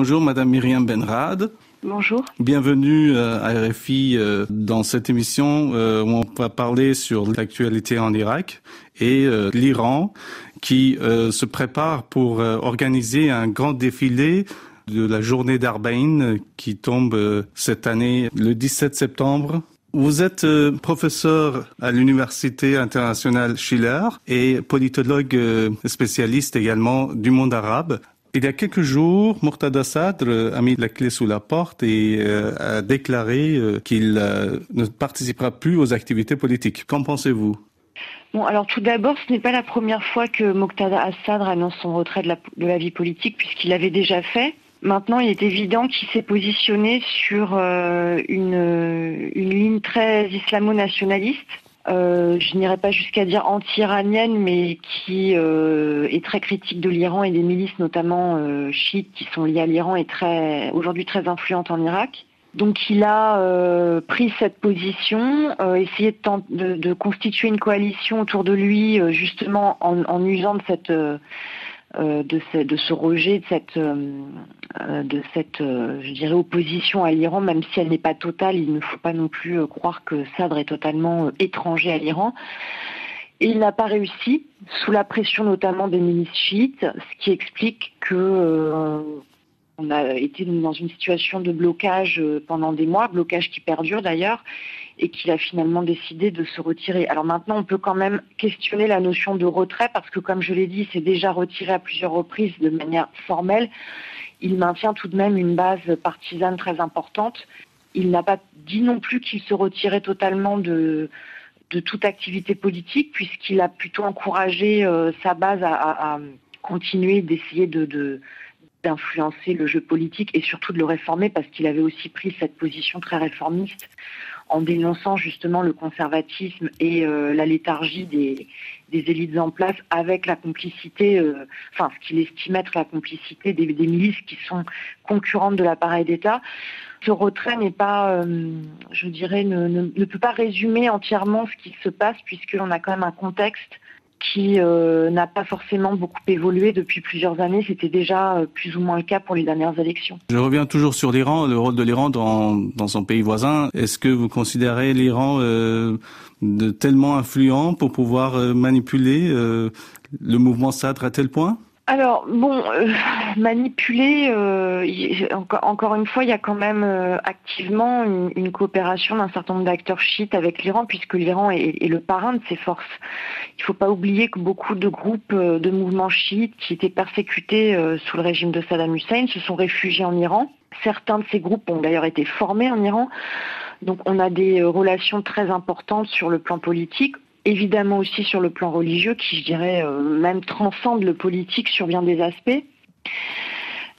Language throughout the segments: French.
Bonjour Madame Myriam Benrad. Bonjour. Bienvenue à RFI dans cette émission où on va parler sur l'actualité en Irak et l'Iran qui se prépare pour organiser un grand défilé de la journée d'Arbaïn qui tombe cette année le 17 septembre. Vous êtes professeur à l'Université internationale Schiller et politologue spécialiste également du monde arabe. Il y a quelques jours, Moqtada Sadr a mis la clé sous la porte et a déclaré qu'il ne participera plus aux activités politiques. Qu'en pensez-vous ? Bon, alors tout d'abord, ce n'est pas la première fois que Moqtada Sadr annonce son retrait de la vie politique, puisqu'il l'avait déjà fait. Maintenant, il est évident qu'il s'est positionné sur une ligne très islamo-nationaliste. Je n'irai pas jusqu'à dire anti-iranienne, mais qui est très critique de l'Iran et des milices, notamment chiites, qui sont liées à l'Iran et aujourd'hui très influentes en Irak. Donc il a pris cette position, essayé de constituer une coalition autour de lui, justement en usant de ce rejet, de cette je dirais opposition à l'Iran, même si elle n'est pas totale. Il ne faut pas non plus croire que Sadr est totalement étranger à l'Iran. Et il n'a pas réussi, sous la pression notamment des milices chiites, ce qui explique que on a été dans une situation de blocage pendant des mois, blocage qui perdure d'ailleurs, et qu'il a finalement décidé de se retirer. Alors maintenant, on peut quand même questionner la notion de retrait, parce que comme je l'ai dit, c'est déjà retiré à plusieurs reprises de manière formelle. Il maintient tout de même une base partisane très importante. Il n'a pas dit non plus qu'il se retirait totalement de toute activité politique, puisqu'il a plutôt encouragé sa base à continuer d'essayer d'influencer le jeu politique et surtout de le réformer, parce qu'il avait aussi pris cette position très réformiste en dénonçant justement le conservatisme et la léthargie des élites en place, avec la complicité, ce qu'il estimait être la complicité des milices qui sont concurrentes de l'appareil d'État. Ce retrait n'est pas, je dirais, ne peut pas résumer entièrement ce qui se passe, puisqu'on a quand même un contexte qui n'a pas forcément beaucoup évolué depuis plusieurs années. C'était déjà plus ou moins le cas pour les dernières élections. Je reviens toujours sur l'Iran, le rôle de l'Iran dans son pays voisin. Est-ce que vous considérez l'Iran tellement influent pour pouvoir manipuler le mouvement Sadr à tel point ? Alors, bon, manipuler, encore une fois, il y a quand même activement une coopération d'un certain nombre d'acteurs chiites avec l'Iran, puisque l'Iran est le parrain de ces forces. Il ne faut pas oublier que beaucoup de groupes de mouvements chiites qui étaient persécutés sous le régime de Saddam Hussein se sont réfugiés en Iran. Certains de ces groupes ont d'ailleurs été formés en Iran. Donc on a des relations très importantes sur le plan politique. Évidemment aussi sur le plan religieux, qui, je dirais, même transcende le politique sur bien des aspects.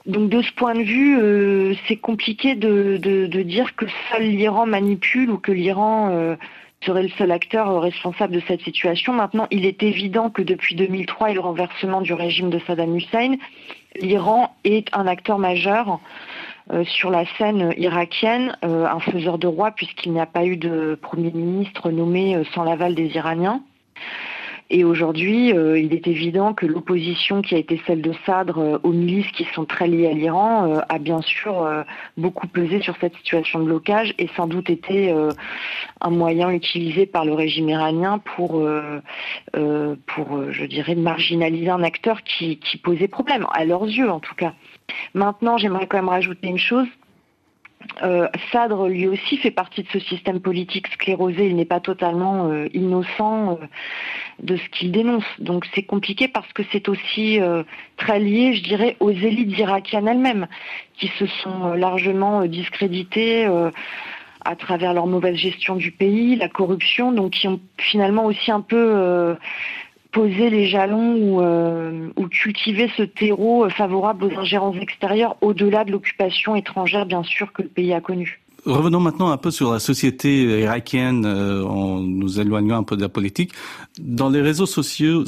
Donc de ce point de vue, c'est compliqué de dire que seul l'Iran manipule ou que l'Iran serait le seul acteur responsable de cette situation. Maintenant, il est évident que depuis 2003 et le renversement du régime de Saddam Hussein, l'Iran est un acteur majeur sur la scène irakienne, un faiseur de roi, puisqu'il n'y a pas eu de Premier ministre nommé sans l'aval des Iraniens. Et aujourd'hui, il est évident que l'opposition qui a été celle de Sadr aux milices qui sont très liées à l'Iran a bien sûr beaucoup pesé sur cette situation de blocage et sans doute été un moyen utilisé par le régime iranien pour je dirais, marginaliser un acteur qui posait problème, à leurs yeux en tout cas. Maintenant, j'aimerais quand même rajouter une chose. Sadr, lui aussi, fait partie de ce système politique sclérosé. Il n'est pas totalement innocent de ce qu'il dénonce. Donc c'est compliqué parce que c'est aussi très lié, je dirais, aux élites irakiennes elles-mêmes, qui se sont largement discréditées à travers leur mauvaise gestion du pays, la corruption, donc qui ont finalement aussi un peu poser les jalons ou cultiver ce terreau favorable aux ingérences extérieures au-delà de l'occupation étrangère, bien sûr, que le pays a connue. Revenons maintenant un peu sur la société irakienne, en nous éloignant un peu de la politique. Dans les réseaux sociaux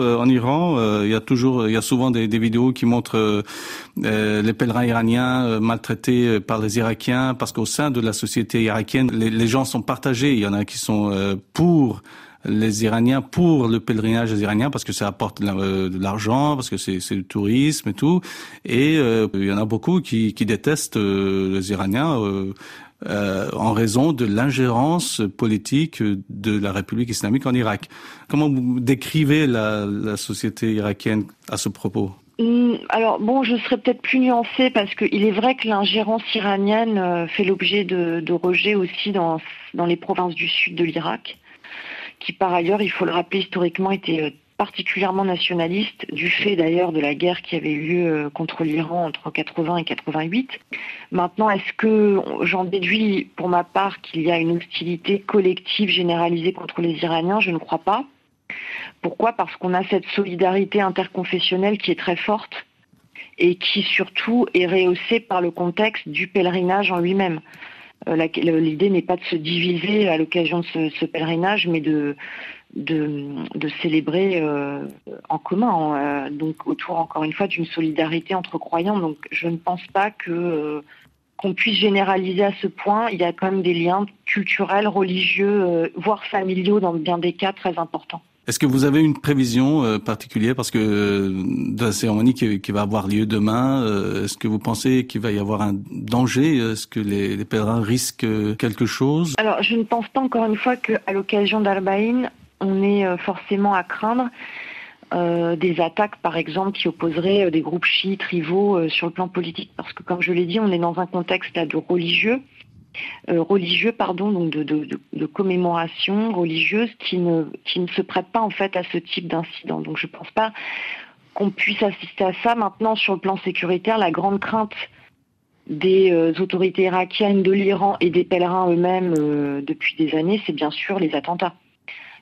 en Iran, il y a souvent des vidéos qui montrent les pèlerins iraniens maltraités par les Irakiens, parce qu'au sein de la société irakienne, les gens sont partagés. Il y en a qui sont pour les Iraniens pour le pèlerinage des Iraniens parce que ça apporte de l'argent, parce que c'est le tourisme et tout. Et il y en a beaucoup qui détestent les Iraniens en raison de l'ingérence politique de la République islamique en Irak. Comment vous décrivez la société irakienne à ce propos? Alors bon, je serais peut-être plus nuancée parce qu'il est vrai que l'ingérence iranienne fait l'objet de rejet aussi dans les provinces du sud de l'Irak, qui par ailleurs, il faut le rappeler historiquement, était particulièrement nationaliste, du fait d'ailleurs de la guerre qui avait eu lieu contre l'Iran entre 80 et 88. Maintenant, est-ce que j'en déduis pour ma part qu'il y a une hostilité collective généralisée contre les Iraniens? Je ne crois pas. Pourquoi? Parce qu'on a cette solidarité interconfessionnelle qui est très forte et qui surtout est rehaussée par le contexte du pèlerinage en lui-même. L'idée n'est pas de se diviser à l'occasion de ce pèlerinage, mais de célébrer en commun, donc autour, encore une fois, d'une solidarité entre croyants. Donc je ne pense pas qu'on puisse généraliser à ce point. Il y a quand même des liens culturels, religieux, voire familiaux dans bien des cas très importants. Est-ce que vous avez une prévision particulière parce que de la cérémonie qui va avoir lieu demain, est-ce que vous pensez qu'il va y avoir un danger? Est-ce que les pèlerins risquent quelque chose? Alors, je ne pense pas, encore une fois, qu'à l'occasion d'Arbaïn, on est forcément à craindre des attaques, par exemple, qui opposeraient des groupes chiites rivaux sur le plan politique. Parce que, comme je l'ai dit, on est dans un contexte là de religieux, donc de commémoration religieuse qui ne se prête pas en fait à ce type d'incident. Donc je pense pas qu'on puisse assister à ça. Maintenant, sur le plan sécuritaire, la grande crainte des autorités irakiennes, de l'Iran et des pèlerins eux-mêmes depuis des années, c'est bien sûr les attentats.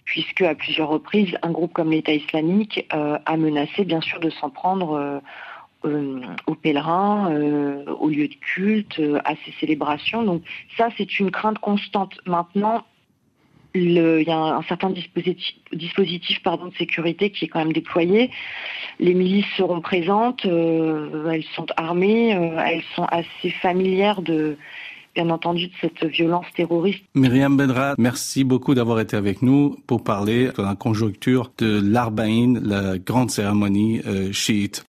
Puisque à plusieurs reprises, un groupe comme l'État islamique a menacé bien sûr de s'en prendre aux pèlerins, aux lieux de culte, à ces célébrations. Donc ça, c'est une crainte constante. Maintenant, il y a un certain dispositif de sécurité qui est quand même déployé. Les milices seront présentes, elles sont armées, elles sont assez familières bien entendu, de cette violence terroriste. Myriam Benrad, merci beaucoup d'avoir été avec nous pour parler de la conjoncture de l'Arbaïn, la grande cérémonie chiite.